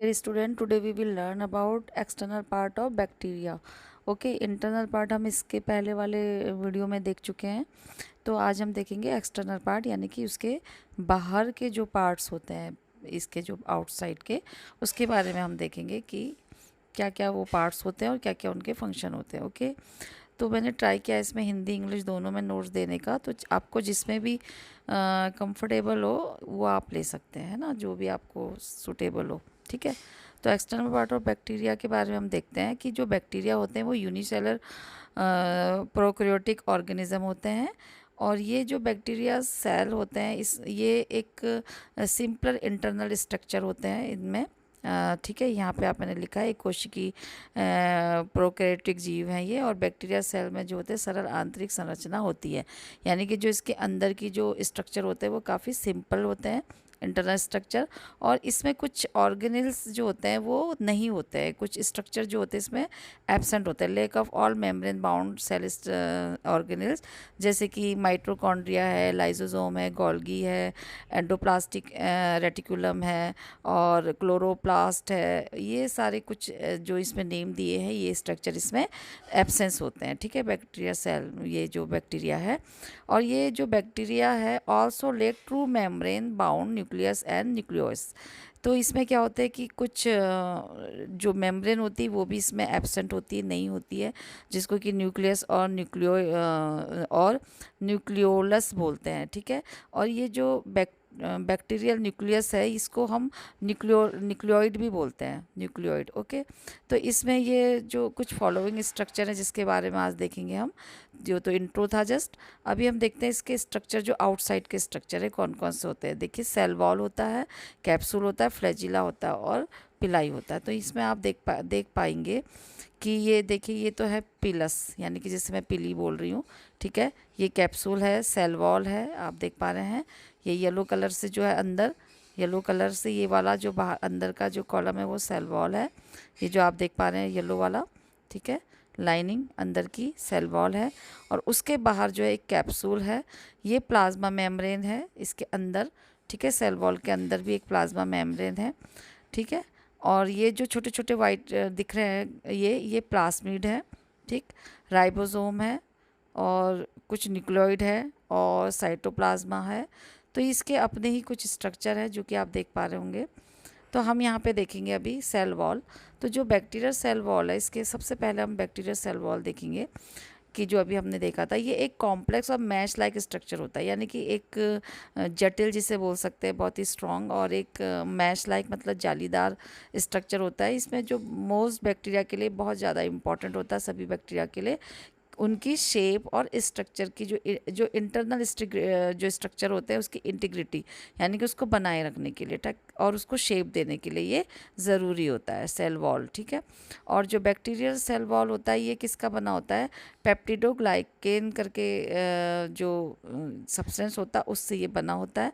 Dear student, today we will learn about external part of bacteria. Okay, internal part हम इसके पहले वाले video में देख चुके हैं। तो आज हम देखेंगे एक्सटर्नल पार्ट, यानी कि उसके बाहर के जो पार्ट्स होते हैं, इसके जो आउटसाइड के, उसके बारे में हम देखेंगे कि क्या क्या वो पार्ट्स होते हैं और क्या क्या उनके फंक्शन होते हैं। ओके, तो मैंने ट्राई किया इसमें हिंदी इंग्लिश दोनों में नोट्स देने का, तो आपको जिसमें भी कंफर्टेबल हो वो आप ले सकते हैं ना, जो भी आपको सूटेबल हो। ठीक है, तो एक्सटर्नल पार्ट ऑफ बैक्टीरिया के बारे में हम देखते हैं कि जो बैक्टीरिया होते हैं वो यूनिसेलर प्रोकैरियोटिक ऑर्गेनिज्म होते हैं। और ये जो बैक्टीरिया सेल होते हैं, ये एक सिंपल इंटरनल स्ट्रक्चर होते हैं इनमें। ठीक है, यहाँ पे मैंने लिखा है एक कोशिकी प्रोकैरियोटिक जीव हैं ये, और बैक्टीरिया सेल में जो होते हैं सरल आंतरिक संरचना होती है, यानी कि जो इसके अंदर की जो स्ट्रक्चर होते हैं वो काफ़ी सिंपल होते हैं, इंटरनल स्ट्रक्चर। और इसमें कुछ ऑर्गेनिल्स जो होते हैं वो नहीं होते हैं, कुछ स्ट्रक्चर जो होते हैं इसमें एब्सेंट होते हैं, lack of all membrane bound cell organelles, जैसे कि माइटोकॉन्ड्रिया है, लाइसोसोम है, गोल्गी है, एंडोप्लास्टिक रेटिकुलम है और क्लोरोप्लास्ट है। ये सारे कुछ जो इसमें नेम दिए हैं, ये स्ट्रक्चर इसमें एब्सेंस होते हैं। ठीक है, बैक्टीरिया सेल, ये जो बैक्टीरिया है, और ये जो बैक्टीरिया है also lack true membrane bound nucleus and nucleolus. तो इसमें क्या होता है कि कुछ जो मेम्ब्रेन होती है वो भी इसमें एब्सेंट होती है, नहीं होती है, जिसको कि न्यूक्लियस और न्यूक्लियोलस बोलते हैं। ठीक है, और ये जो बैक्टीरियल न्यूक्लियस है, इसको हम न्यूक्लियोइड भी बोलते हैं, न्यूक्लियोइड। ओके, तो इसमें ये जो कुछ फॉलोइंग स्ट्रक्चर है जिसके बारे में आज देखेंगे हम, जो तो इंट्रो था जस्ट। अभी हम देखते हैं इसके स्ट्रक्चर, जो आउटसाइड के स्ट्रक्चर है कौन कौन से होते हैं। देखिए, सेल वॉल होता है, कैप्सूल होता है, फ्लैजिला होता है और पिलाई होता है। तो इसमें आप देख पाएंगे कि ये देखिए, ये तो है पिलस, यानी कि जैसे मैं पिली बोल रही हूँ। ठीक है, ये कैप्सूल है, सेल वॉल है, आप देख पा रहे हैं। ये येलो कलर से जो है अंदर, येलो कलर से ये वाला जो बाहर अंदर का जो कॉलम है वो सेल वॉल है, ये जो आप देख पा रहे हैं येलो वाला। ठीक है, लाइनिंग अंदर की सेल वॉल है, और उसके बाहर जो है एक कैप्सूल है, ये प्लाज्मा मेम्ब्रेन है इसके अंदर। ठीक है, सेल वॉल के अंदर भी एक प्लाज्मा मेम्ब्रेन है। ठीक है, और ये जो छोटे छोटे वाइट दिख रहे हैं, ये प्लास्मिड है। ठीक, राइबोसोम है, और कुछ न्यूक्लियोइड है, और साइटोप्लाज्मा है। तो इसके अपने ही कुछ स्ट्रक्चर है जो कि आप देख पा रहे होंगे। तो हम यहाँ पे देखेंगे अभी सेल वॉल। तो जो बैक्टीरियल सेल वॉल है, इसके सबसे पहले हम बैक्टीरियल सेल वॉल देखेंगे कि जो अभी हमने देखा था, ये एक कॉम्प्लेक्स और मैश लाइक स्ट्रक्चर होता है, यानी कि एक जटिल जिसे बोल सकते हैं, बहुत ही स्ट्रॉन्ग, और एक मैश लाइक मतलब जालीदार स्ट्रक्चर होता है। इसमें जो मोस्ट बैक्टीरिया के लिए बहुत ज़्यादा इंपॉर्टेंट होता है, सभी बैक्टीरिया के लिए, उनकी शेप और स्ट्रक्चर की जो इंटरनल जो स्ट्रक्चर होते हैं उसकी इंटीग्रिटी, यानी कि उसको बनाए रखने के लिए, और उसको शेप देने के लिए ये ज़रूरी होता है सेल वॉल। ठीक है, और जो बैक्टीरियल सेल वॉल होता है ये किसका बना होता है, पेप्टिडोग्लाइकेन करके जो सब्सटेंस होता है उससे ये बना होता है।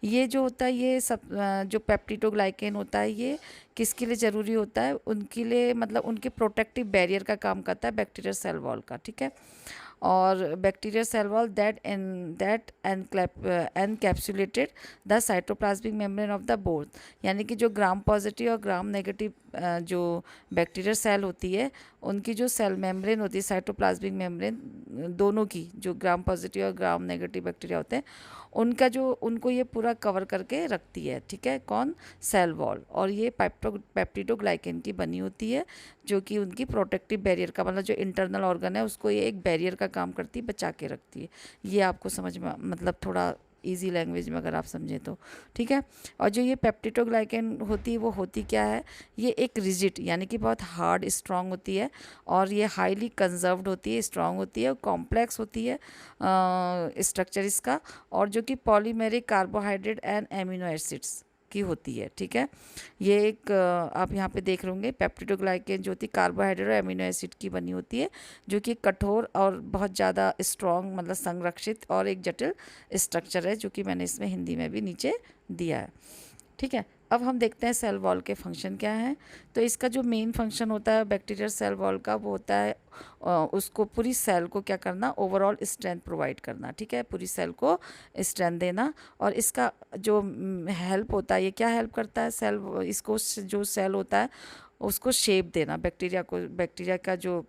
ये जो होता है, ये सब जो पेप्टिडोग्लाइकेन होता है, ये किसके लिए ज़रूरी होता है, उनके लिए, मतलब उनके प्रोटेक्टिव बैरियर का काम करता है बैक्टीरियल सेल वॉल का। ठीक है, और bacterial cell wall that encapsulated the cytoplasmic membrane of the both, यानी कि जो ग्राम पॉजिटिव और ग्राम नेगेटिव जो बैक्टीरियल सेल होती है, उनकी जो सेल मेम्ब्रेन होती है, साइटोप्लाज्मिक मेम्ब्रेन दोनों की, जो ग्राम पॉजिटिव और ग्राम नेगेटिव बैक्टीरिया होते हैं, उनका जो, उनको ये पूरा कवर करके रखती है। ठीक है, कौन, सेल वॉल। और ये पेप्टिडोग्लाइकेन की बनी होती है, जो कि उनकी प्रोटेक्टिव बैरियर का, मतलब जो इंटरनल ऑर्गन है उसको ये एक बैरियर का काम करती है, बचा के रखती है। ये आपको समझ में, मतलब थोड़ा इजी लैंग्वेज में अगर आप समझें तो। ठीक है, और जो ये पेप्टिडोग्लाइकेन होती है वो होती क्या है, ये एक रिजिड, यानी कि बहुत हार्ड स्ट्रांग होती है, और ये हाईली कंजर्व्ड होती है, स्ट्रांग होती है, कॉम्प्लेक्स होती है स्ट्रक्चर इसका, और जो कि polymeric carbohydrate and amino acids की होती है। ठीक है, ये एक आप यहाँ पे देख रहे होंगे, पेप्टिडोग्लाइकेन जो होती है कार्बोहाइड्रेट और एमिनो एसिड की बनी होती है, जो कि कठोर और बहुत ज़्यादा स्ट्रॉन्ग, मतलब संरक्षित और एक जटिल स्ट्रक्चर है, जो कि मैंने इसमें हिंदी में भी नीचे दिया है। ठीक है, अब हम देखते हैं सेल वॉल के फंक्शन क्या हैं। तो इसका जो मेन फंक्शन होता है बैक्टीरियल सेल वॉल का, वो होता है उसको पूरी सेल को क्या करना, ओवरऑल स्ट्रेंथ प्रोवाइड करना, ठीक है, पूरी सेल को स्ट्रेंथ देना। और इसका जो हेल्प होता है, ये क्या हेल्प करता है, सेल इसको जो सेल होता है उसको शेप देना, बैक्टीरिया को, बैक्टीरिया का जो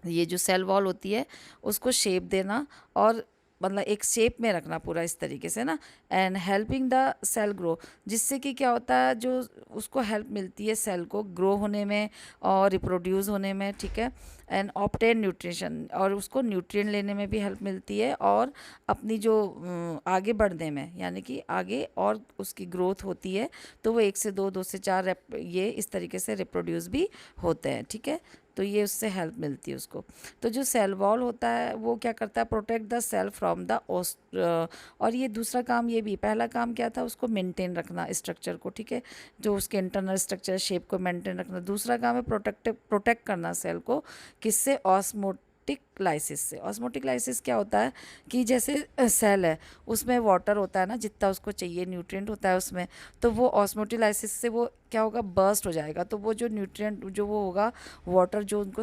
ये जो सेल वॉल होती है उसको शेप देना, और मतलब एक शेप में रखना पूरा इस तरीके से ना। And helping the cell grow, जिससे कि क्या होता है, जो उसको हेल्प मिलती है सेल को ग्रो होने में और रिप्रोड्यूस होने में, ठीक है। एंड ऑब्टेन न्यूट्रिशन, और उसको न्यूट्रिएंट लेने में भी हेल्प मिलती है, और अपनी जो आगे बढ़ने में, यानी कि आगे और उसकी ग्रोथ होती है, तो वो 1 से 2, 2 से 4 ये इस तरीके से रिप्रोड्यूस भी होते हैं, ठीक है। तो ये उससे हेल्प मिलती है उसको। तो जो सेल वॉल होता है वो क्या करता है, protect the cell from the और ये दूसरा काम, ये भी पहला काम क्या था, उसको मेंटेन रखना स्ट्रक्चर को, ठीक है, जो उसके इंटरनल स्ट्रक्चर शेप को मेंटेन रखना। दूसरा काम है प्रोटेक्ट करना सेल को, किससे, ऑस्मोटिक लाइसिस से। ऑस्मोटिक लाइसिस क्या होता है कि जैसे सेल है उसमें वाटर होता है ना, जितना उसको चाहिए न्यूट्रिएंट होता है उसमें, तो वो ऑस्मोटिक लाइसिस से वो क्या होगा, बर्स्ट हो जाएगा। तो वो जो न्यूट्रिएंट जो वो होगा, वाटर जो उनको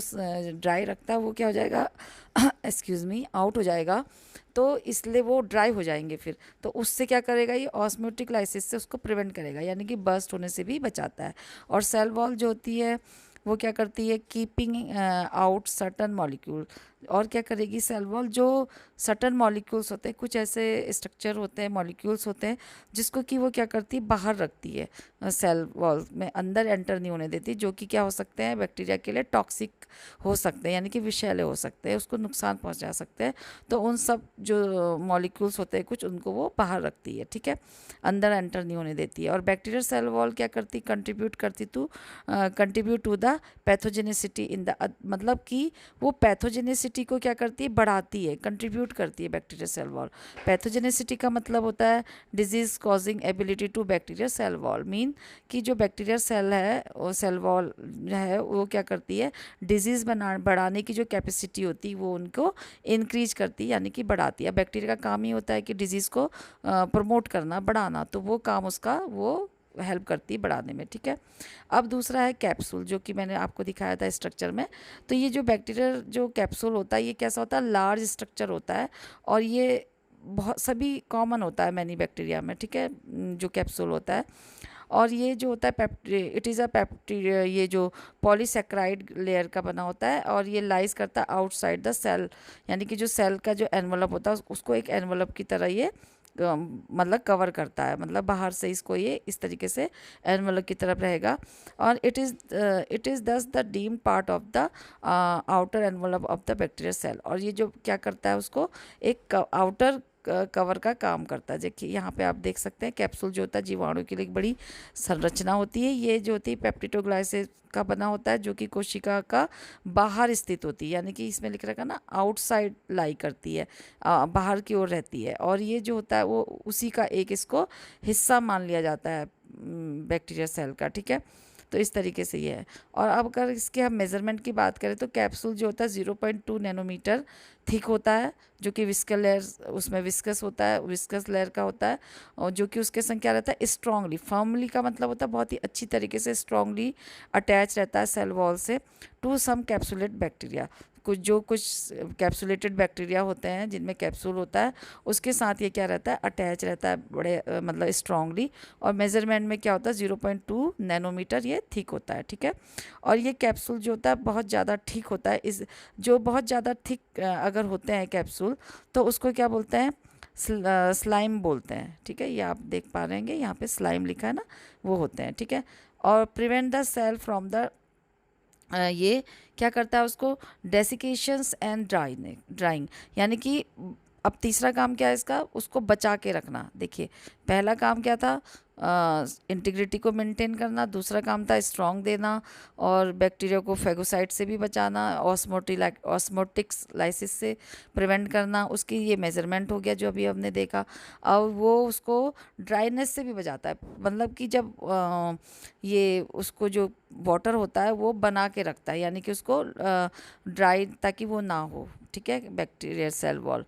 ड्राई रखता है, वो क्या हो जाएगा एक्सक्यूज़ मी, आउट हो जाएगा। तो इसलिए वो ड्राई हो जाएंगे फिर। तो उससे क्या करेगा, ये ऑस्मोटिक लाइसिस से उसको प्रिवेंट करेगा, यानी कि बर्स्ट होने से भी बचाता है। और सेल वॉल जो होती है वो क्या करती है, कीपिंग आउट सर्टन मॉलिक्यूल। और क्या करेगी सेल वॉल, जो सर्टन मॉलिक्यूल्स होते हैं, कुछ ऐसे स्ट्रक्चर होते हैं, मॉलिक्यूल्स होते हैं, जिसको कि वो क्या करती है, बाहर रखती है सेल वॉल में, अंदर एंटर नहीं होने देती, जो कि क्या हो सकते हैं, बैक्टीरिया के लिए टॉक्सिक हो सकते हैं, यानी कि विषैले हो सकते हैं, उसको नुकसान पहुंचा सकते हैं। तो उन सब जो मॉलिक्यूल्स होते हैं कुछ, उनको वो बाहर रखती है, ठीक है, अंदर एंटर नहीं होने देती है। और बैक्टीरियल सेल वॉल क्या करती, contribute to the pathogenicity in the, मतलब कि वो पैथोजेनिसिटी को क्या करती है, बढ़ाती है, कंट्रीब्यूट करती है बैक्टीरियल सेल वॉल। पैथोजेनिसिटी का मतलब होता है disease causing ability to bacterial cell wall, mean कि जो बैक्टीरियल सेल है, वो सेल वॉल है, वो क्या करती है, डिजीज़ बढ़ाने की जो कैपेसिटी होती है वो उनको इंक्रीज करती है, यानी कि बढ़ाती है। बैक्टीरिया का काम ही होता है कि डिजीज़ को प्रमोट करना, बढ़ाना, तो वो काम उसका वो हेल्प करती है बढ़ाने में, ठीक है। अब दूसरा है कैप्सूल, जो कि मैंने आपको दिखाया था स्ट्रक्चर में। तो ये जो बैक्टीरियल जो कैप्सूल होता है, ये कैसा होता है, लार्ज स्ट्रक्चर होता है, और ये बहुत सभी कॉमन होता है मैनी बैक्टीरिया में, ठीक है, जो कैप्सूल होता है। और ये जो होता है इट इज़ अ पैप्टीरिया, ये जो पॉलीसेक्राइड लेयर का बना होता है, और ये लाइज करता है आउटसाइड द सेल, यानी कि जो सेल का जो एनवलप होता है उसको एक एनवलप की तरह ये मतलब कवर करता है, मतलब बाहर से इसको ये इस तरीके से एनवलप की तरफ रहेगा। और it is thus the deem part of the outer envelope of the bacterial cell. और ये जो क्या करता है, उसको एक आउटर कवर का काम करता है। देखिए यहाँ पे आप देख सकते हैं, कैप्सूल जो होता है जीवाणु के लिए एक बड़ी संरचना होती है। ये जो होती है पेप्टिडोग्लाइसिस का बना होता है, जो कि कोशिका का बाहर स्थित होती है, यानी कि इसमें लिख रखा ना, आउटसाइड लाई करती है, बाहर की ओर रहती है। और ये जो होता है वो उसी का एक इसको हिस्सा मान लिया जाता है बैक्टीरिया सेल का, ठीक है। तो इस तरीके से ये है। और अब अगर इसके हम मेज़रमेंट की बात करें, तो कैप्सूल जो होता है 0.2 नैनोमीटर थिक होता है, जो कि विस्कस लेयर, उसमें विस्कस होता है, विस्कस लेयर का होता है, और जो कि उसके संग क्या रहता है, स्ट्रांगली, फर्मली का मतलब होता है बहुत ही अच्छी तरीके से स्ट्रांगली अटैच रहता है सेल वॉल से टू सम कैप्सुलेट बैक्टीरिया। कुछ कैप्सुलेटेड बैक्टीरिया होते हैं जिनमें कैप्सूल होता है, उसके साथ ये क्या रहता है, अटैच रहता है बड़े मतलब स्ट्रांगली। और मेजरमेंट में क्या होता है, 0.2 नैनोमीटर ये थिक होता है, ठीक है। और ये कैप्सूल जो होता है बहुत ज़्यादा थिक होता है। इस जो बहुत ज़्यादा थिक अगर होते हैं कैप्सूल, तो उसको क्या बोलते हैं, स्लाइम बोलते हैं, ठीक है। ये आप देख पा रहे हैं, यहाँ पे स्लाइम लिखा है ना, वो होते हैं, ठीक है। और prevent the cell from the ये क्या करता है, उसको डेसिकेशंस एंड ड्राइंग, यानी कि अब तीसरा काम क्या है इसका, उसको बचा के रखना। देखिए पहला काम क्या था, इंटीग्रिटी को मेंटेन करना, दूसरा काम था स्ट्रॉन्ग देना, और बैक्टीरिया को फेगोसाइट से भी बचाना, ऑस्मोटिक्स लाइसिस से प्रिवेंट करना। उसकी ये मेजरमेंट हो गया जो अभी हमने देखा। अब वो उसको ड्राइनेस से भी बचाता है, मतलब कि जब ये उसको जो वाटर होता है वो बना के रखता है, यानी कि उसको ड्राई, ताकि वो ना हो, ठीक है, बैक्टीरियल सेल वॉल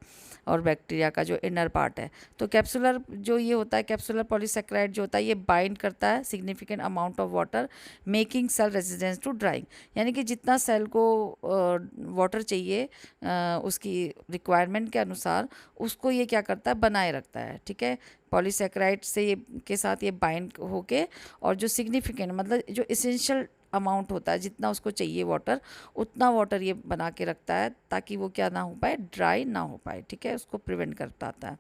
और बैक्टीरिया का जो इनर पार्ट है। तो कैप्सुलर जो ये होता है, कैप्सुलर पॉलीसेक्राइड जो जो होता है ये बाइंड करता है significant amount of water, making cell resistance to drying. यानी कि जितना सेल को वाटर चाहिए उसकी रिक्वायरमेंट के अनुसार, उसको ये क्या करता है, बनाए रखता है। ठीक है, पॉलीसेकेराइड से ये के साथ ये बाइंड होके, और जो सिग्निफिकेंट मतलब जो इसेंशियल अमाउंट होता है, जितना उसको चाहिए वाटर, उतना वाटर ये बना के रखता है, ताकि वो क्या ना हो पाए, ड्राई ना हो पाए। ठीक है, उसको प्रिवेंट कर पाता है।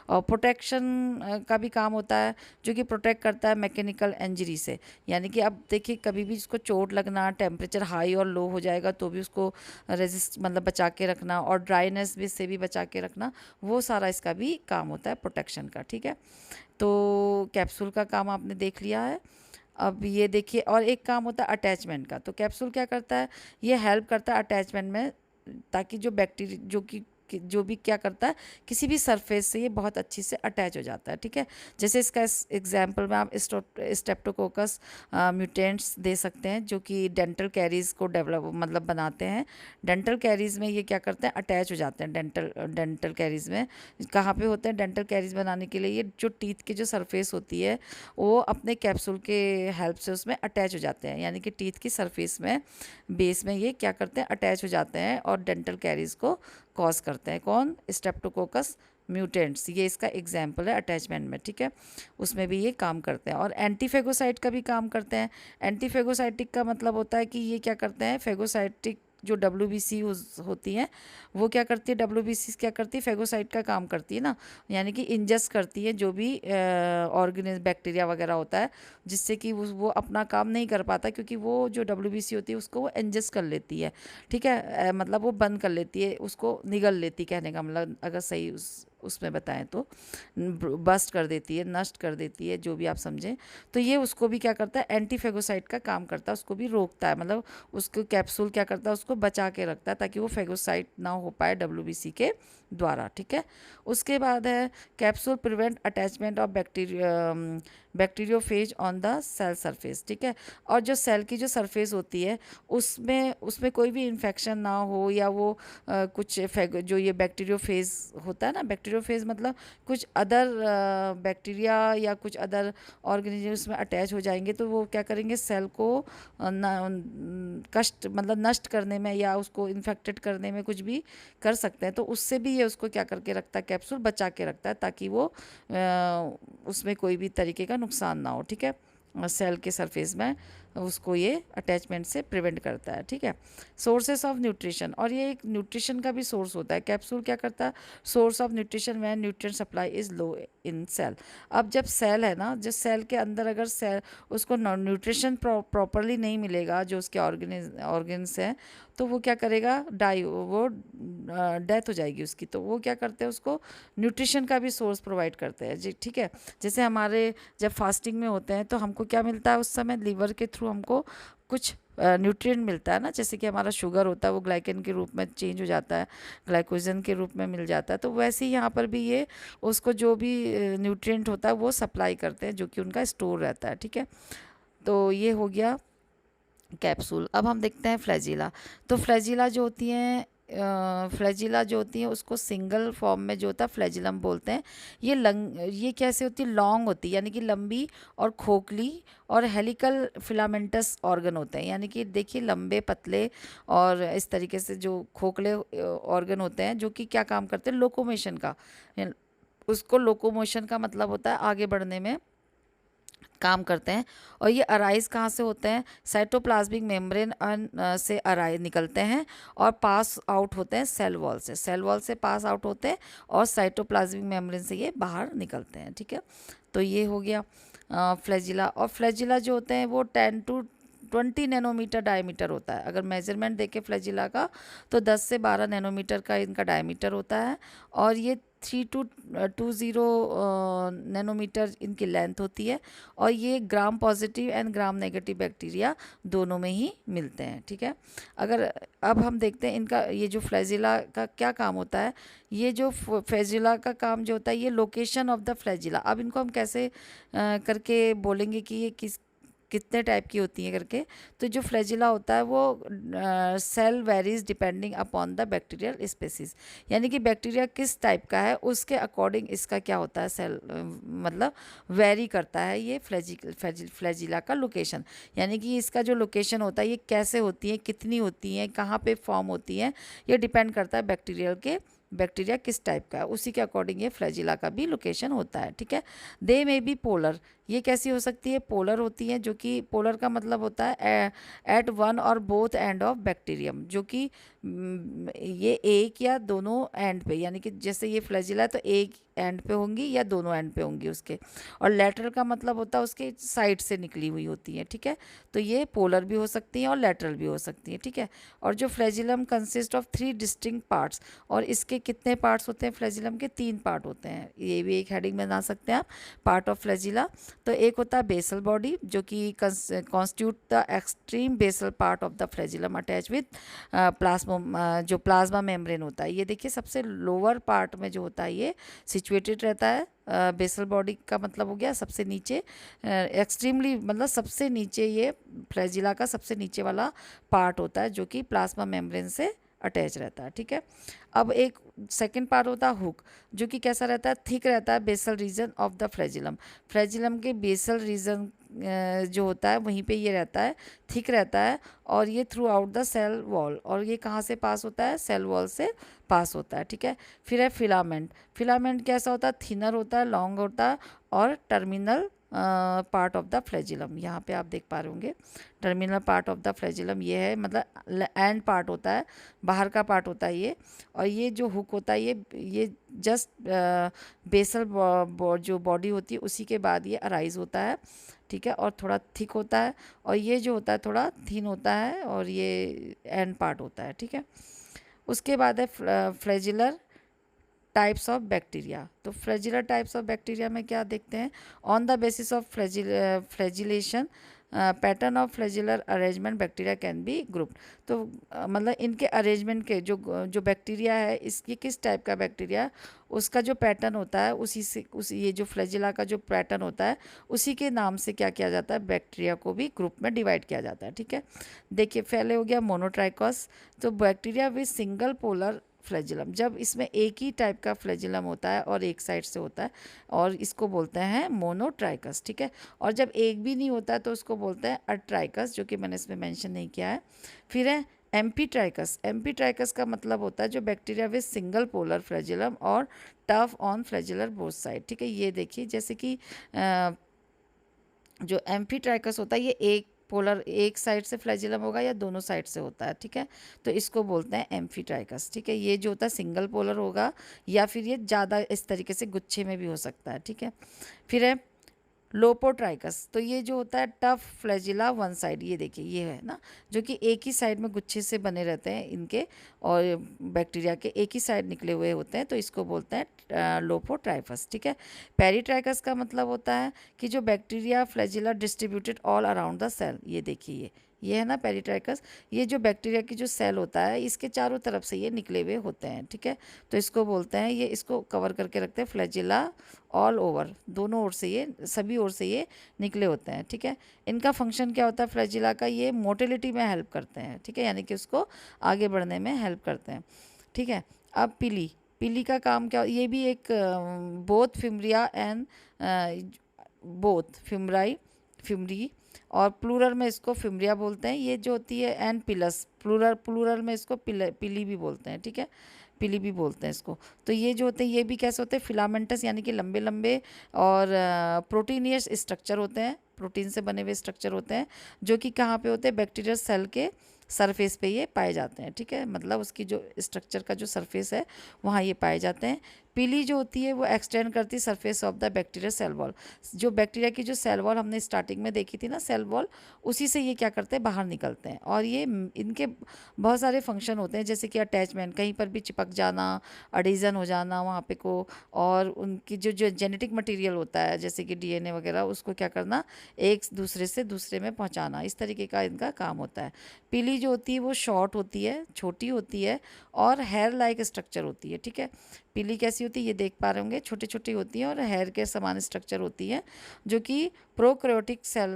और प्रोटेक्शन का भी काम होता है, जो कि प्रोटेक्ट करता है मैकेनिकल इंजरी से। यानी कि अब देखिए, कभी भी उसको चोट लगना, टेम्परेचर हाई और लो हो जाएगा तो भी उसको रेजिस्ट मतलब बचा के रखना, और ड्राइनेस भी से भी बचा के रखना, वो सारा इसका भी काम होता है प्रोटेक्शन का। ठीक है, तो कैप्सूल का काम आपने देख लिया है। अब ये देखिए, और एक काम होता है अटैचमेंट का। तो कैप्सूल क्या करता है, ये हेल्प करता है अटैचमेंट में, ताकि जो बैक्टीरिया जो भी क्या करता है, किसी भी सरफेस से ये बहुत अच्छी से अटैच हो जाता है। ठीक है, जैसे इसका एग्जांपल में आप स्ट्रेप्टोकोकस म्यूटेंट्स दे सकते हैं, जो कि डेंटल कैरीज को डेवलप मतलब बनाते हैं। डेंटल कैरीज में ये क्या करते हैं, अटैच हो जाते हैं। डेंटल कैरीज में कहाँ पे होते हैं, डेंटल कैरीज बनाने के लिए ये जो टीथ की जो सरफेस होती है, वो अपने कैप्सूल के हेल्प से उसमें अटैच हो जाते हैं। यानी कि टीथ की सरफेस में, बेस में ये क्या करते हैं, अटैच हो जाते हैं, और डेंटल कैरीज को कॉज करते हैं। कौन, स्ट्रेप्टोकोकस म्यूटेंट्स, ये इसका एग्जाम्पल है अटैचमेंट में। ठीक है, उसमें भी ये काम करते हैं। और एंटीफेगोसाइट का भी काम करते हैं। एंटीफेगोसाइटिक का मतलब होता है कि ये क्या करते हैं, फेगोसाइटिक जो WBC होती हैं, वो क्या करती है, WBC क्या करती है, फेगोसाइट का काम करती है ना। यानी कि इंजेस्ट करती है जो भी ऑर्गेनिज्म, बैक्टीरिया वगैरह होता है, जिससे कि वो अपना काम नहीं कर पाता, क्योंकि वो जो WBC होती है उसको वो इंजेस्ट कर लेती है। ठीक है, मतलब वो बंद कर लेती है, उसको निगल लेती, कहने का मतलब अगर सही उसमें बताएं तो बस्ट कर देती है, नष्ट कर देती है, जो भी आप समझें। तो ये उसको भी क्या करता है, एंटीफेगोसाइट का काम करता है, उसको भी रोकता है। मतलब उसको कैप्सूल क्या करता है, उसको बचा के रखता है, ताकि वो फेगोसाइट ना हो पाए WBC के द्वारा। ठीक है, उसके बाद है capsule prevent attachment of bacteriophage on the cell surface. ठीक है, और जो सेल की जो सरफेस होती है, उसमें उसमें कोई भी इन्फेक्शन ना हो, या वो कुछ जो ये बैक्टीरियोफेज होता है ना, बैक्टीरियोफेज मतलब कुछ अदर बैक्टीरिया या कुछ अदर ऑर्गेनिज्म उसमें अटैच हो जाएंगे, तो वो क्या करेंगे, सेल को कष्ट मतलब नष्ट करने में, या उसको इन्फेक्टेड करने में कुछ भी कर सकते हैं। तो उससे भी ये उसको क्या करके रखता है, कैप्सूल बचा के रखता है, ताकि वो उसमें कोई भी तरीके का नुकसान ना हो। ठीक है, सेल के सरफेस में उसको ये अटैचमेंट से प्रिवेंट करता है। ठीक है, सोर्सेस ऑफ न्यूट्रिशन, और ये एक न्यूट्रिशन का भी सोर्स होता है। कैप्सूल क्या करता है, source of nutrition when nutrient supply is low in cell. अब जब सेल है ना, जिस सेल के अंदर अगर सेल उसको न्यूट्रिशन प्रॉपरली नहीं मिलेगा, जो उसके ऑर्गन्स हैं, तो वो क्या करेगा, वो डेथ हो जाएगी उसकी। तो वो क्या करते हैं, उसको न्यूट्रिशन का भी सोर्स प्रोवाइड करते हैं जी। ठीक है, जैसे हमारे जब फास्टिंग में होते हैं, तो हमको क्या मिलता है उस समय, लीवर के थ्रू हमको कुछ न्यूट्रिएंट मिलता है ना। जैसे कि हमारा शुगर होता है, वो ग्लाइकन के रूप में चेंज हो जाता है, ग्लाइकोजन के रूप में मिल जाता है। तो वैसे ही यहाँ पर भी ये उसको जो भी न्यूट्रिएंट होता है वो सप्लाई करते हैं, जो कि उनका स्टोर रहता है। ठीक है, तो ये हो गया कैप्सूल। अब हम देखते हैं फ्लैजिला। तो फ्लैजिला जो होती हैं, फ्लैजिला जो होती है उसको सिंगल फॉर्म में जो होता है फ्लैजिलम बोलते हैं। ये कैसे होती है, लॉन्ग होती है, यानी कि लंबी और खोखली, और हेलिकल फिलामेंटस ऑर्गन होते हैं। यानी कि देखिए, लंबे पतले और इस तरीके से जो खोखले ऑर्गन होते हैं, जो कि क्या काम करते हैं, लोकोमोशन का। उसको लोकोमोशन का मतलब होता है आगे बढ़ने में काम करते हैं। और ये अराइज कहाँ से होते हैं, साइटोप्लाज्मिक मेम्ब्रेन से अराइज निकलते हैं, और पास आउट होते हैं सेल वॉल से। सेल वॉल से पास आउट होते हैं, और साइटोप्लाज्मिक मेम्ब्रेन से ये बाहर निकलते हैं। ठीक है, तो ये हो गया फ्लैजिला। और फ्लैजिला जो होते हैं वो 10 to 20 नैनोमीटर डायमीटर होता है। अगर मेजरमेंट देखें फ्लैजिला का, तो 10 से 12 नैनोमीटर का इनका डायमीटर होता है, और ये 3 to 20 नैनोमीटर इनकी लेंथ होती है। और ये gram positive and gram negative bacteria दोनों में ही मिलते हैं। ठीक है, अगर अब हम देखते हैं इनका, ये जो फ्लैजिला का क्या काम होता है, ये जो फ्लैजिला का काम जो होता है, ये लोकेशन ऑफ द फ्लैजिला। अब इनको हम कैसे करके बोलेंगे कि ये कितने टाइप की होती हैं करके। तो जो फ्लैजिला होता है वो cell varies depending upon the bacterial species, यानी कि बैक्टीरिया किस टाइप का है उसके अकॉर्डिंग इसका क्या होता है सेल मतलब वेरी करता है ये फ्लैजिला का लोकेशन, यानी कि इसका जो लोकेशन होता है ये कैसे होती है, कितनी होती हैं, कहाँ पे फॉर्म होती हैं, ये डिपेंड करता है बैक्टीरिया किस टाइप का है, उसी के अकॉर्डिंग ये फ्लैजिला का भी लोकेशन होता है। ठीक है, दे में बी पोलर, ये कैसी हो सकती है, पोलर होती है, जो कि पोलर का मतलब होता है एट वन और बोथ एंड ऑफ बैक्टीरियम, जो कि ये एक या दोनों एंड पे, यानी कि जैसे ये फ्लैजिला है तो एक एंड पे होंगी या दोनों एंड पे होंगी उसके, और लेटरल का मतलब होता है उसके साइड से निकली हुई होती है। ठीक है, तो ये पोलर भी हो सकती हैं और लेटरल भी हो सकती हैं। ठीक है, और जो flagellum consist of 3 distinct parts, और इसके कितने पार्ट्स होते हैं, फ्लैजिलम के 3 पार्ट होते हैं, ये भी एक हेडिंग में बना सकते हैं आप, पार्ट ऑफ फ्लैजिला। तो एक होता है बेसल बॉडी, जो कि constitute the extreme basal part of the flagellum attach with plasma, जो प्लाज्मा मेम्ब्रेन होता है, ये देखिए सबसे लोअर पार्ट में जो होता है ये सिचुएटेड रहता है। बेसल बॉडी का मतलब हो गया सबसे नीचे, एक्सट्रीमली मतलब सबसे नीचे, ये फ्लैजिला का सबसे नीचे वाला पार्ट होता है जो कि प्लाज्मा मेम्ब्रेन से अटैच रहता है। ठीक है, अब एक सेकंड पार्ट होता है हुक, जो कि कैसा रहता है, थिक रहता है, basal region of the flagellum, flagellum के बेसल रीजन जो होता है वहीं पे ये रहता है, थिक रहता है, और ये throughout the cell wall, और ये कहाँ से पास होता है, सेल वॉल से पास होता है। ठीक है, फिर है फिलामेंट, फिलामेंट कैसा होता है, थिनर होता है, लॉन्ग होता है, और terminal part of the flagellum, यहाँ पे आप देख पा रहे होंगे terminal part of the flagellum ये है, मतलब एंड पार्ट होता है, बाहर का पार्ट होता है ये, और ये जो हुक होता है ये जस्ट बेसल जो बॉडी होती है उसी के बाद ये अराइज होता है। ठीक है, और थोड़ा थिक होता है, और ये जो होता है थोड़ा थिन होता है, और ये एंड पार्ट होता है। ठीक है, उसके बाद है फ्लैजिलर टाइप्स ऑफ बैक्टीरिया। तो फ्लैजिलर टाइप्स ऑफ बैक्टीरिया में क्या देखते हैं, on the basis of flagellation pattern of flagellar arrangement bacteria can be grouped. तो मतलब इनके अरेंजमेंट के जो बैक्टीरिया है, इसकी किस टाइप का बैक्टीरिया है, उसका जो पैटर्न होता है उसी ये जो फ्लैजिला का जो पैटर्न होता है उसी के नाम से क्या किया जाता है, बैक्टीरिया को भी ग्रुप में डिवाइड किया जाता है। ठीक है, देखिए पहले हो गया मोनोट्राइकोस, तो bacteria with single polar flagellum, जब इसमें एक ही टाइप का फ्लैजिलम होता है और एक साइड से होता है, और इसको बोलते हैं मोनोट्राइकस। ठीक है, और जब एक भी नहीं होता है तो उसको बोलते हैं अट्राइकस, जो कि मैंने इसमें मेंशन नहीं किया है। फिर है एम्पीट्राइकस, एम्पीट्राइकस का मतलब होता है जो bacteria with single polar flagellum और tuft on flagellar both side. ठीक है, ये देखिए जैसे कि जो एम्फीट्राइकस होता है ये एक पोलर, एक साइड से फ्लैजिलम होगा या दोनों साइड से होता है। ठीक है, तो इसको बोलते हैं एम्फीट्राइकस। ठीक है, ये जो होता है सिंगल पोलर होगा, या फिर ये ज़्यादा इस तरीके से गुच्छे में भी हो सकता है। ठीक है, फिर है लोपोट्राइकस, तो ये जो होता है टफ फ्लैजिला वन साइड, ये देखिए ये है ना, जो कि एक ही साइड में गुच्छे से बने रहते हैं इनके, और बैक्टीरिया के एक ही साइड निकले हुए होते हैं, तो इसको बोलते हैं लोपोट्राइफस। ठीक है, पेरीट्राइकस का मतलब होता है कि जो bacteria flagella distributed all around the cell, ये देखिए ये है ना पेरीट्राइकस, ये जो बैक्टीरिया की जो सेल होता है इसके चारों तरफ से ये निकले हुए होते हैं। ठीक है, तो इसको बोलते हैं, ये इसको कवर करके रखते हैं फ्लैजिला ऑल ओवर, दोनों ओर से ये, सभी ओर से ये निकले होते हैं। ठीक है, इनका फंक्शन क्या होता है फ्लैजिला का, ये मोटिलिटी में हेल्प करते हैं। ठीक है, यानी कि उसको आगे बढ़ने में हेल्प करते हैं। ठीक है, अब पिली, पिली का काम क्या, ये भी एक बोथ फिमरिया एंड बोथ फिमरी, और प्लूरल में इसको फिमरिया बोलते हैं, ये जो होती है, एंड पिलस, प्लूरल में इसको पिली भी बोलते हैं। ठीक है, पिली भी बोलते हैं इसको। तो ये जो होते हैं ये भी कैसे होते हैं, फिलामेंटस, यानी कि लंबे लंबे और प्रोटीनियस स्ट्रक्चर होते हैं, प्रोटीन से बने हुए स्ट्रक्चर होते हैं, जो कि कहाँ पे होते हैं, बैक्टीरियल सेल के सरफेस पे ये पाए जाते हैं। ठीक है, मतलब उसकी जो स्ट्रक्चर का जो सरफेस है वहाँ ये पाए जाते हैं। पीली जो होती है वो एक्सटेंड करती है surface of the bacteria cell wall, जो बैक्टीरिया की जो सेल वॉल हमने स्टार्टिंग में देखी थी ना, सेल वॉल, उसी से ये क्या करते हैं, बाहर निकलते हैं, और ये इनके बहुत सारे फंक्शन होते हैं, जैसे कि अटैचमेंट, कहीं पर भी चिपक जाना, अडीजन हो जाना वहाँ पे को, और उनकी जो जेनेटिक मटेरियल होता है जैसे कि डीएनए वगैरह, उसको क्या करना, एक दूसरे से दूसरे में पहुँचाना, इस तरीके का इनका काम होता है। पीली जो होती है वो शॉर्ट होती है, छोटी होती है और हेयर लाइक स्ट्रक्चर होती है, ठीक है। पीली कैसी होती है ये देख पा रहे होंगे, छोटी छोटी होती है और हेयर के समान स्ट्रक्चर होती है, जो कि प्रोकैरियोटिक सेल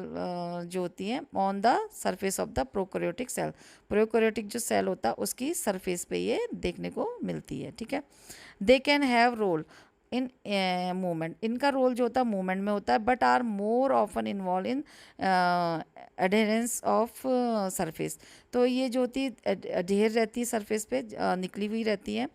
जो होती है on the surface of the prokaryotic cell. Prokaryotic जो सेल होता है उसकी सरफेस पे ये देखने को मिलती है, ठीक है। They can have role in movement, इनका रोल जो होता है मूवमेंट में होता है, but are more often involved in adherence of surface. तो ये जो होती है अडेयर रहती है सरफेस पे, निकली हुई रहती है,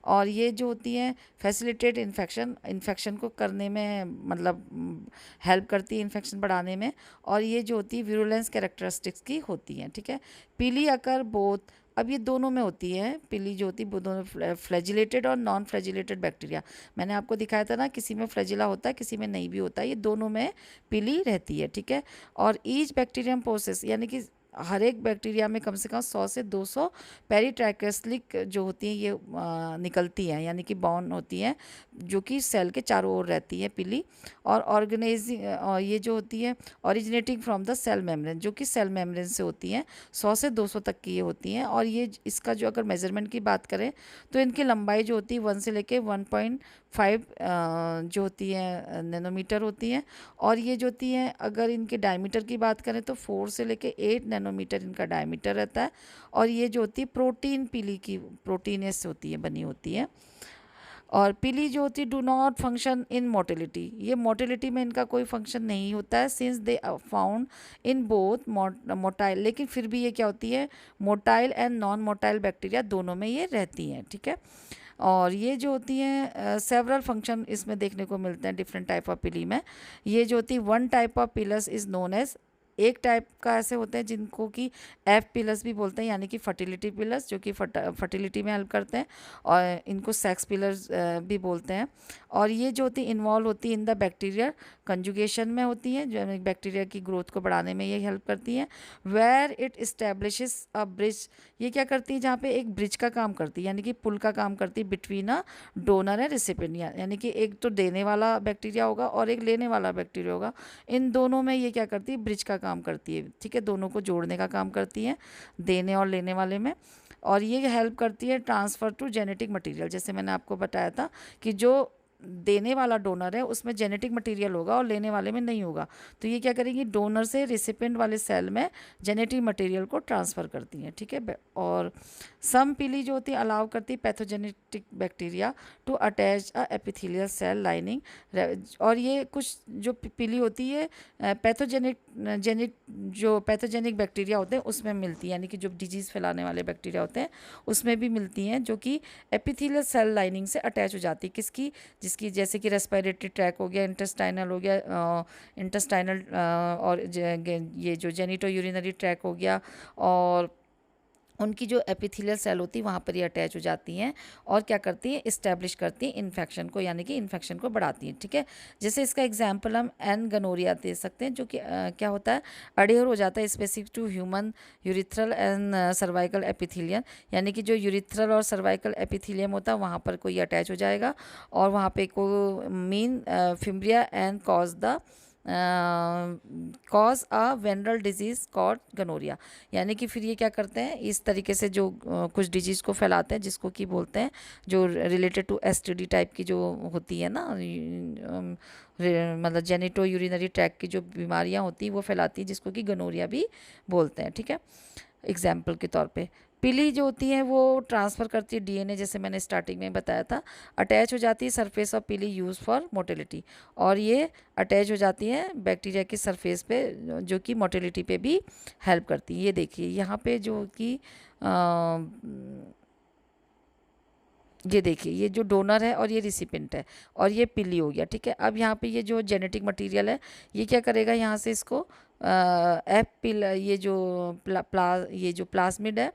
और ये जो होती है फैसिलिटेट इन्फेक्शन को करने में, मतलब हेल्प करती है इन्फेक्शन बढ़ाने में, और ये जो होती है विरुलेंस कैरेक्टरिस्टिक्स की होती हैं, ठीक है। पीली अकर बोथ, अब ये दोनों में होती है, पीली जो होती है वो दोनों फ्लैजिलेटेड और नॉन फ्लैजिलेटेड बैक्टीरिया। मैंने आपको दिखाया था ना, किसी में फ्लैजिला होता है किसी में नहीं भी होता है, ये दोनों में पीली रहती है, ठीक है। और ईच बैक्टीरियम प्रोसेस, यानी कि हर एक बैक्टीरिया में कम से कम 100 से 200 पेरीट्रैकेस्लिक जो होती हैं ये निकलती हैं, यानी कि बाउंड होती हैं, जो कि सेल के चारों ओर रहती है पीली। और ऑर्गेनाइजिंग ये जो होती है originating from the cell membrane, जो कि सेल मेम्ब्रेन से होती हैं, 100 से 200 तक की ये होती हैं। और ये इसका जो अगर मेजरमेंट की बात करें तो इनकी लंबाई जो होती है 1 से लेके 1.5 जो होती है नैनोमीटर होती है। और ये जो होती है अगर इनके डायमीटर की बात करें तो 4 से लेके 8 नैनोमीटर इनका डायमीटर रहता है। और ये जो होती है प्रोटीन पीली की प्रोटीनेस होती है, बनी होती है। और पीली जो होती है do not function in motility, ये मोटिलिटी में इनका कोई फंक्शन नहीं होता है, since they found in both motile, लेकिन फिर भी ये क्या होती है motile and non motile bacteria दोनों में ये रहती हैं, ठीक है। और ये जो होती हैं सेवरल फंक्शन इसमें देखने को मिलते हैं डिफरेंट टाइप ऑफ पीली में। ये जो होती है one type of pilus is known as, एक टाइप का ऐसे होते हैं जिनको कि एफ पिलस भी बोलते हैं, यानी कि फर्टिलिटी पिलस, जो कि फर्टिलिटी में हेल्प करते हैं, और इनको सेक्स पिलर्स भी बोलते हैं। और ये जो होती है इन्वॉल्व होती है इन द बैक्टीरिया कंजुगेशन में होती हैं, जो बैक्टीरिया की ग्रोथ को बढ़ाने में ये हेल्प करती हैं। Where it establishes a bridge, ये क्या करती है जहाँ पे एक ब्रिज का काम करती है, यानी कि पुल का काम करती है between a donor and recipient, यानी कि एक तो देने वाला बैक्टीरिया होगा और एक लेने वाला बैक्टीरिया होगा, इन दोनों में ये क्या करती है ब्रिज का काम करती है, ठीक है। दोनों को जोड़ने का काम करती है, देने और लेने वाले में। और ये हेल्प करती है ट्रांसफ़र टू जेनेटिक मटेरियल, जैसे मैंने आपको बताया था कि जो देने वाला डोनर है उसमें जेनेटिक मटेरियल होगा और लेने वाले में नहीं होगा, तो ये क्या करेंगी डोनर से रिसिपेंट वाले सेल में जेनेटिक मटेरियल को ट्रांसफ़र करती हैं, ठीक है। और सम पीली जो होती है अलाउ करती है pathogenetic bacteria to attach a epithelial cell lining, और ये कुछ जो पीली होती है पैथोजेनिक जो पैथोजेनिक बैक्टीरिया होते हैं उसमें मिलती है, यानी कि जो डिजीज़ फैलाने वाले बैक्टीरिया होते हैं उसमें भी मिलती हैं, जो कि एपिथेलियल सेल लाइनिंग से अटैच हो जाती है, किसकी, जिसकी, जैसे कि रेस्पिरेटरी ट्रैक हो गया, इंटेस्टाइनल हो गया, इंटेस्टाइनल और ये जो जेनिटो यूरिनरी ट्रैक हो गया, और उनकी जो एपिथेलियल सेल होती है वहाँ पर ये अटैच हो जाती हैं और क्या करती हैं इस्टेब्लिश करती हैं इन्फेक्शन को, यानी कि इन्फेक्शन को बढ़ाती हैं, ठीक है। जैसे इसका एग्जांपल हम एन गनोरिया दे सकते हैं, जो कि क्या होता है अडेयर हो जाता है specific to human urethral and cervical epithelium, यानी कि जो यूरिथ्रल और सर्वाइकल एपिथेलियम होता है वहाँ पर कोई अटैच हो जाएगा और वहाँ पे को mean fimbriae and cause a venereal disease called gonorrhoea, यानी कि फिर ये क्या करते हैं इस तरीके से जो कुछ डिजीज़ को फैलाते हैं, जिसको कि बोलते हैं जो रिलेटेड टू एसटीडी टाइप की जो होती है ना, मतलब जेनिटो यूरिनरी ट्रैक की जो बीमारियां होती हैं वो फैलाती हैं, जिसको कि गनोरिया भी बोलते हैं, ठीक है। एग्जाम्पल के तौर पे पीली जो होती है वो ट्रांसफ़र करती है डीएनए, जैसे मैंने स्टार्टिंग में बताया था, अटैच हो जाती है सरफेस ऑफ पीली यूज़ फॉर मोटिलिटी, और ये अटैच हो जाती है बैक्टीरिया की सरफेस पे, जो कि मोटिलिटी पे भी हेल्प करती है। ये देखिए यहाँ पे जो कि ये देखिए ये जो डोनर है और ये रिसिपेंट है और ये पिली हो गया, ठीक है। अब यहाँ पे ये जो जेनेटिक मटेरियल है ये क्या करेगा यहाँ से इसको एफ पिल, ये जो ये जो प्लाज्मिड है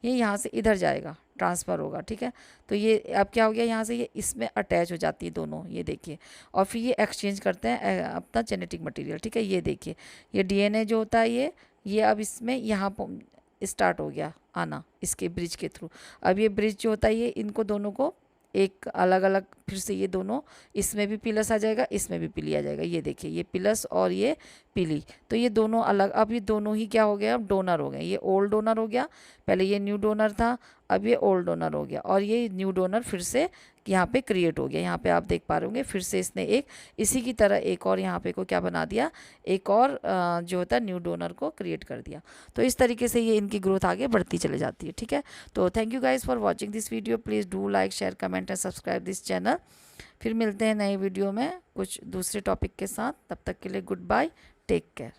ये यहाँ से इधर जाएगा, ट्रांसफ़र होगा, ठीक है। तो ये अब क्या हो गया यहाँ से ये इसमें अटैच हो जाती है दोनों, ये देखिए, और फिर ये एक्सचेंज करते हैं अपना जेनेटिक मटेरियल, ठीक है। ये देखिए ये डीएनए जो होता है ये अब इसमें यहाँ स्टार्ट हो गया आना इसके ब्रिज के थ्रू। अब ये ब्रिज जो होता है ये इनको दोनों को एक अलग अलग, फिर से ये दोनों, इसमें भी प्लस आ जाएगा, इसमें भी पीली आ जाएगा। ये देखिए, ये प्लस और ये पीली, तो ये दोनों अलग, अब ये दोनों ही क्या हो गया, अब डोनर हो गए। ये ओल्ड डोनर हो गया, पहले ये न्यू डोनर था, अब ये ओल्ड डोनर हो गया, और ये न्यू डोनर फिर से यहाँ पे क्रिएट हो गया। यहाँ पे आप देख पा रहे होंगे, फिर से इसने एक इसी की तरह एक और यहाँ पे को क्या बना दिया, एक और जो होता है न्यू डोनर को क्रिएट कर दिया। तो इस तरीके से ये इनकी ग्रोथ आगे बढ़ती चली जाती है। ठीक है, तो thank you guys for watching this video. Please do like, share, comment and subscribe this channel. फिर मिलते हैं नए वीडियो में कुछ दूसरे टॉपिक के साथ। तब तक के लिए गुड बाय, टेक केयर।